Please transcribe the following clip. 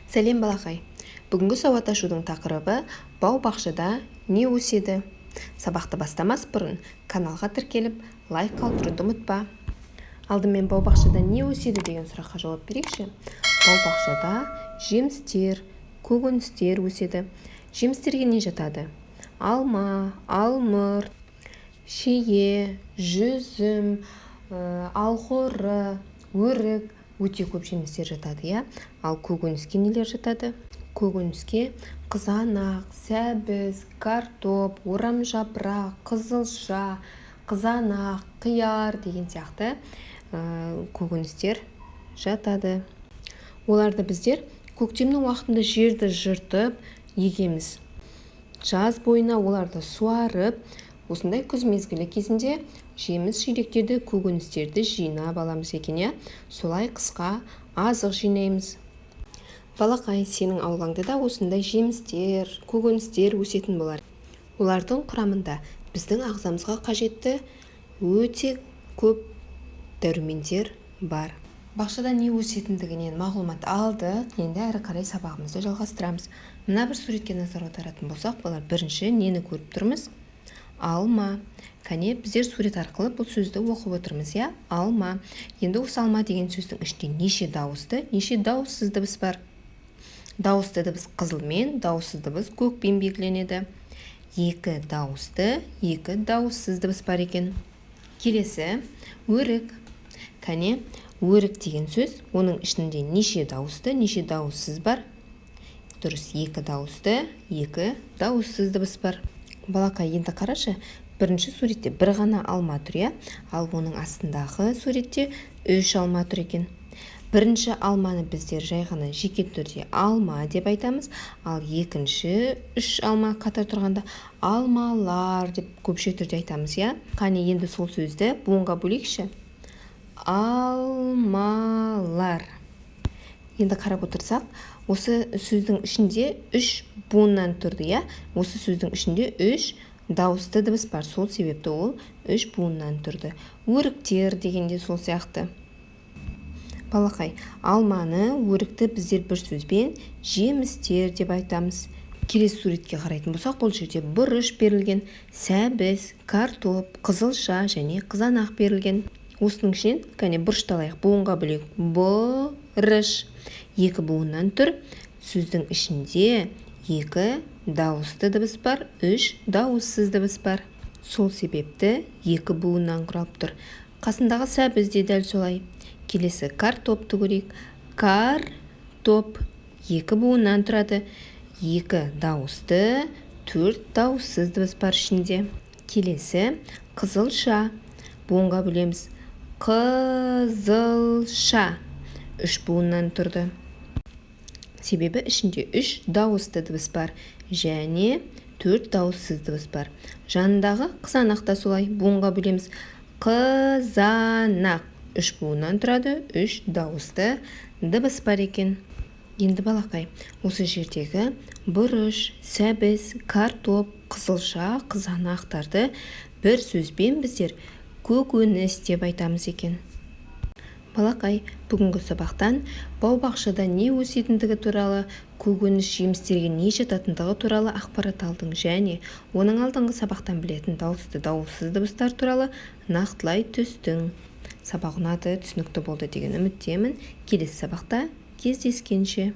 Сәлем балақай. Бүгінгі сауатташудың тақырыбы бау-бақшада не өседі? Сабақты бастамас бұрын каналға тіркеліп, лайк қалдыруды ұмытпа. Алдымен бау-бақшада не өседі деген сұраққа жауап берейікші. Бау-бақшада жемістер, көкөністер өседі. Жемістерге не жатады? Алма, алмұрт, шие, жүзім, алхоры, өрік, өте көп жемістер жатады, Ал көкөніске нелер жатады? Көкөніске қызанақ, сәбіз, картоп, орамжапырақ, қызылша, қызанақ, қияр деген сияқты көкөністер жатады. Оларды біздер көктемнің уақытында жерді жыртып егеміз. Жаз бойына оларды суарып, осындай күз мезгілі кезінде жеміс жидектерді, көкөністерді жинап аламыз екен, солай қысқа азық жинаймыз. Балақай, сенің аулаңда да осындай жемістер, көкөністер өсетін болар. Олардың құрамында біздің ағзамызға қажетті өте көп дәрумендер бар. Бақшада не өсетіндігінен мағлұмат алдық, енді әрі қарай сабағымызды жалғастырамыз. Мына бір суретке назар аударатын болсақ, балалар, бірінші нені көріп тұрмыз? Алма. Кәне, біздер сурет арқылы бұл сөзді оқып отырмыз, алма. Енді осы алма деген сөздің ішінде неше дауысты, неше дауыссыз дыбыс бар? Дауысты дыбыс қызылмен, дауыссыз дыбыс көкпен белгіленеді. Екі дауысты, екі дауыссыз дыбыс бар екен. Келесі, өрік. Кәне, өрік деген сөз, оның ішінде неше дауысты, неше дауыссыз бар? Дұрыс, екі дауысты, екі дауыссыз дыбыс бар. Балақай, енді қарашы, бірінші суретте бір ғана алма тұр, ал оның астындағы суретте 3 алма тұр екен. Бірінші алманы біздер жай ғана жеке түрде алма деп айтамыз, ал екінші 3 алма қатар тұрғанда алмалар деп көпше түрде айтамыз, Қане, енді сол сөзді буынға бөлейікші. Алмалар. Енді қарап отырсақ, осы сөздің ішінде 3 буыннан тұрды, Осы сөздің ішінде 3 дауысты дыбыс бар. Сол себепті ол 3 буыннан тұрды. Өріктер дегенде сол сияқты. Балақай, алманы, өрікті біздер бір сөзбен жемістер деп айтамыз. Келесі суретке қарайтын болсақ, бұл жерде бұрыш берілген, сәбіз, картоп, қызылша және қызанақ берілген. Осының ішінен, кәне, бұрышты алайық, буынға бөлейік. Бұрыш. 2 буыннан тұр. Сөздің ішінде 2 дауысты дыбыс бар, 3 дауыссыз дыбыс бар. Сол себепті 2 буыннан құралып тұр. Қасындағы сәбіз де дәл солай. Келесі картопты көрейік. Картоп 2 буыннан тұрады. 2 дауысты, 4 дауыссыз дыбыс бар ішінде. Келесі қызылша. Буынға бөлеміз. Қызылша 3 буыннан тұрды. Себебі ішінде 3 дауысты дыбыс бар және 4 дауыссыз дыбыс бар. Жанындағы қызанақ та солай, буынға бөлеміз. Қызанақ 3 буыннан тұрады, 3 дауысты дыбыс бар екен. Енді балақай, осы жердегі бұрыш, сәбіз, картоп, қызылша, қызанақтарды бір сөзбен біздер көкөніс деп айтамыз екен. Балақай, бүгінгі сабақтан бау-бақшада не өсетіндігі туралы, көкөніс жемістерге не жататындығы туралы ақпарат алдың және оның алдыңғы сабақтан білетін дауысты, дауыссыз дыбыстар туралы нақтылай түстің. Сабақ ұнады, түсінікті болды деген үміттемін. Келесі сабақта кездескенше.